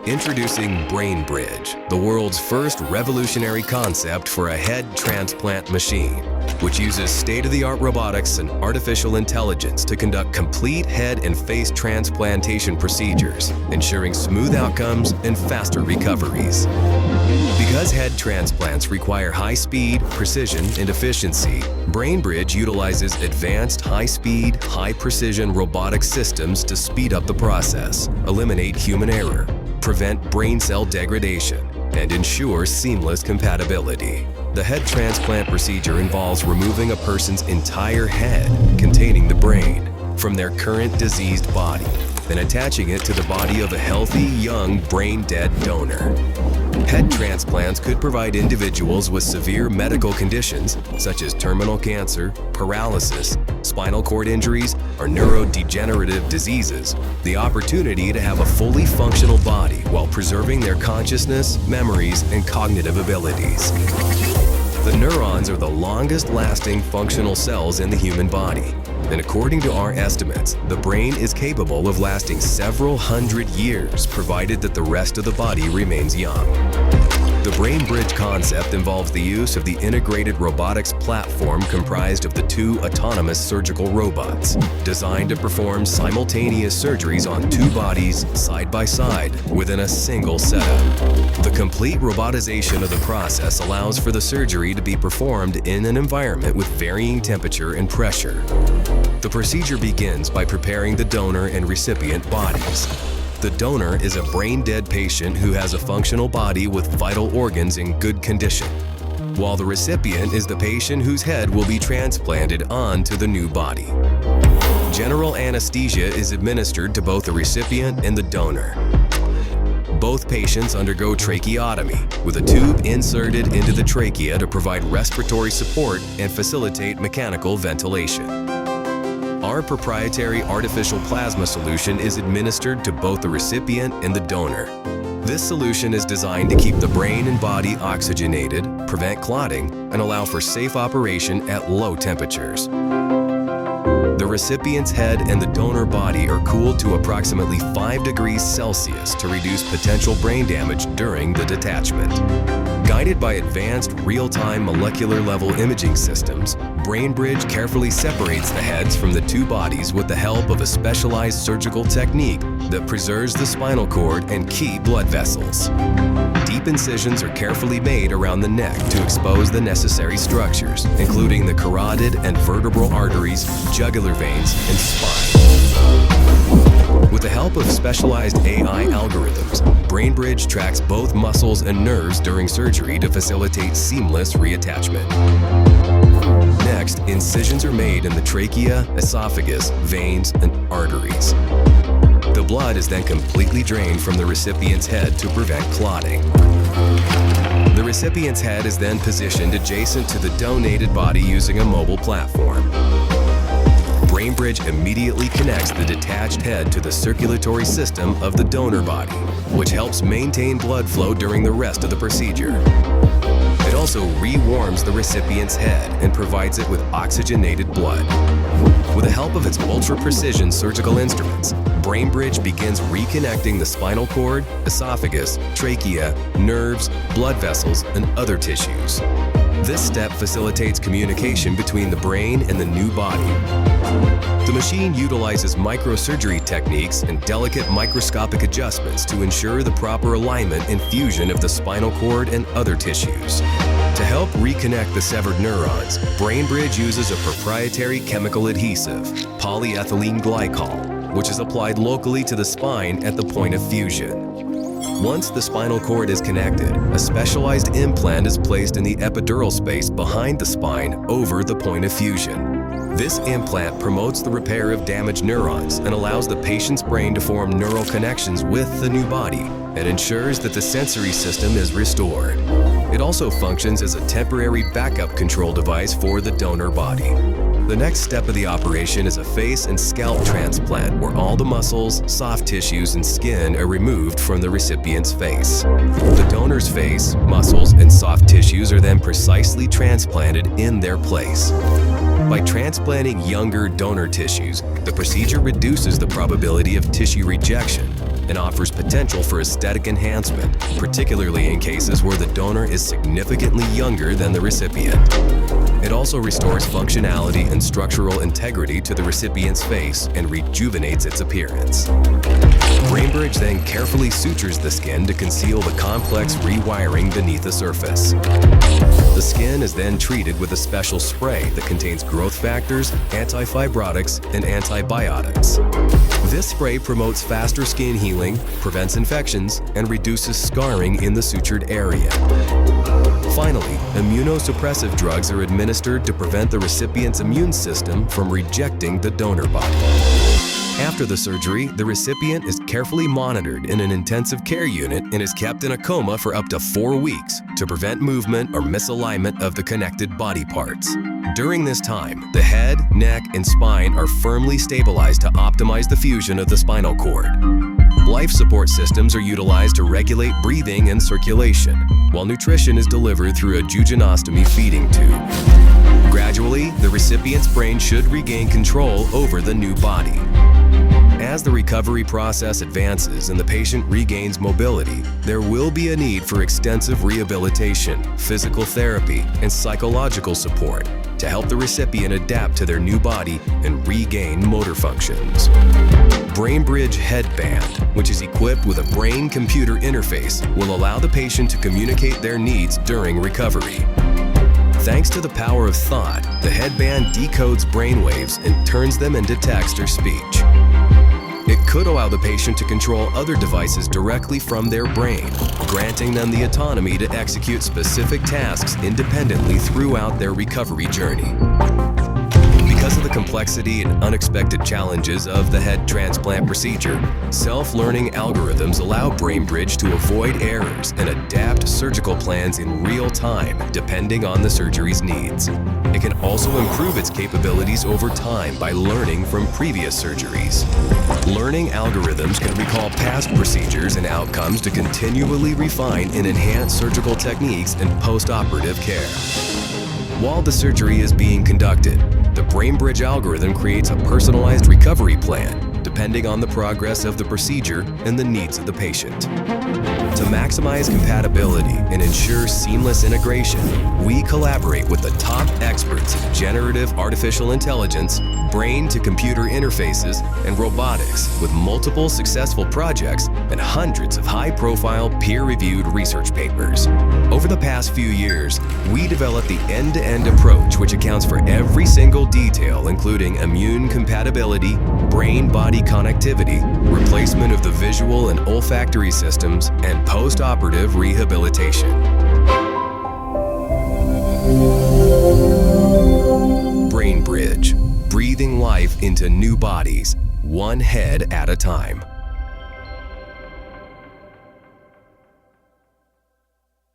Introducing Brain Bridge, the world's first revolutionary concept for a head transplant machine, which uses state-of-the-art robotics and artificial intelligence to conduct complete head and face transplantation procedures, ensuring smooth outcomes and faster recoveries. Because head transplants require high speed, precision, and efficiency, Brain Bridge utilizes advanced high-speed, high-precision robotic systems to speed up the process, eliminate human error, prevent brain cell degradation, and ensure seamless compatibility. The head transplant procedure involves removing a person's entire head containing the brain from their current diseased body and attaching it to the body of a healthy, young, brain-dead donor. Head transplants could provide individuals with severe medical conditions such as terminal cancer, paralysis, spinal cord injuries, or neurodegenerative diseases the opportunity to have a fully functional body while preserving their consciousness, memories, and cognitive abilities. The neurons are the longest-lasting functional cells in the human body, and according to our estimates, the brain is capable of lasting several hundred years provided that the rest of the body remains young. The Brain Bridge concept involves the use of the integrated robotics platform comprised of the two autonomous surgical robots, designed to perform simultaneous surgeries on two bodies side by side within a single setup. The complete robotization of the process allows for the surgery to be performed in an environment with varying temperature and pressure. The procedure begins by preparing the donor and recipient bodies. The donor is a brain-dead patient who has a functional body with vital organs in good condition, while the recipient is the patient whose head will be transplanted onto the new body. General anesthesia is administered to both the recipient and the donor. Both patients undergo tracheotomy, with a tube inserted into the trachea to provide respiratory support and facilitate mechanical ventilation. Our proprietary artificial plasma solution is administered to both the recipient and the donor. This solution is designed to keep the brain and body oxygenated, prevent clotting, and allow for safe operation at low temperatures. The recipient's head and the donor body are cooled to approximately 5 degrees Celsius to reduce potential brain damage during the detachment. Guided by advanced real-time molecular-level imaging systems, Brain Bridge carefully separates the heads from the two bodies with the help of a specialized surgical technique that preserves the spinal cord and key blood vessels. Deep incisions are carefully made around the neck to expose the necessary structures, including the carotid and vertebral arteries, jugular veins, and spine. With the help of specialized AI algorithms, Brain Bridge tracks both muscles and nerves during surgery to facilitate seamless reattachment. Next, incisions are made in the trachea, esophagus, veins, and arteries. The blood is then completely drained from the recipient's head to prevent clotting. The recipient's head is then positioned adjacent to the donated body using a mobile platform. Brain Bridge immediately connects the detached head to the circulatory system of the donor body, which helps maintain blood flow during the rest of the procedure. It also re-warms the recipient's head and provides it with oxygenated blood. With the help of its ultra-precision surgical instruments, Brain Bridge begins reconnecting the spinal cord, esophagus, trachea, nerves, blood vessels, and other tissues. This step facilitates communication between the brain and the new body. The machine utilizes microsurgery techniques and delicate microscopic adjustments to ensure the proper alignment and fusion of the spinal cord and other tissues. To help reconnect the severed neurons, Brain Bridge uses a proprietary chemical adhesive, polyethylene glycol, which is applied locally to the spine at the point of fusion. Once the spinal cord is connected, a specialized implant is placed in the epidural space behind the spine over the point of fusion. This implant promotes the repair of damaged neurons and allows the patient's brain to form neural connections with the new body and ensures that the sensory system is restored. It also functions as a temporary backup control device for the donor body. The next step of the operation is a face and scalp transplant where all the muscles, soft tissues, and skin are removed from the recipient's face. The donor's face, muscles, and soft tissues are then precisely transplanted in their place. By transplanting younger donor tissues, the procedure reduces the probability of tissue rejection and offers potential for aesthetic enhancement, particularly in cases where the donor is significantly younger than the recipient. It also restores functionality and structural integrity to the recipient's face and rejuvenates its appearance. BrainBridge then carefully sutures the skin to conceal the complex rewiring beneath the surface. The skin is then treated with a special spray that contains growth factors, anti-fibrotics, and antibiotics. This spray promotes faster skin healing, prevents infections, and reduces scarring in the sutured area. Finally, immunosuppressive drugs are administered to prevent the recipient's immune system from rejecting the donor body. After the surgery, the recipient is carefully monitored in an intensive care unit and is kept in a coma for up to 4 weeks to prevent movement or misalignment of the connected body parts. During this time, the head, neck, and spine are firmly stabilized to optimize the fusion of the spinal cord. Life support systems are utilized to regulate breathing and circulation, while nutrition is delivered through a jejunostomy feeding tube. Gradually, the recipient's brain should regain control over the new body. As the recovery process advances and the patient regains mobility, there will be a need for extensive rehabilitation, physical therapy, and psychological support to help the recipient adapt to their new body and regain motor functions. BrainBridge Headband, which is equipped with a brain-computer interface, will allow the patient to communicate their needs during recovery. Thanks to the power of thought, the headband decodes brainwaves and turns them into text or speech. It could allow the patient to control other devices directly from their brain, granting them the autonomy to execute specific tasks independently throughout their recovery journey. Because of the complexity and unexpected challenges of the head transplant procedure, self-learning algorithms allow BrainBridge to avoid errors and adapt surgical plans in real time, depending on the surgery's needs. It can also improve its capabilities over time by learning from previous surgeries. Learning algorithms can recall past procedures and outcomes to continually refine and enhance surgical techniques and post-operative care. While the surgery is being conducted, the BrainBridge algorithm creates a personalized recovery plan, depending on the progress of the procedure and the needs of the patient. To maximize compatibility and ensure seamless integration, we collaborate with the top experts in generative artificial intelligence, brain-to-computer interfaces, and robotics, with multiple successful projects and hundreds of high-profile peer-reviewed research papers. Over the past few years, we developed the end-to-end approach, which accounts for every single detail, including immune compatibility, brain-body connectivity, replacement of the visual and olfactory systems, and post-operative rehabilitation. BrainBridge, breathing life into new bodies, one head at a time.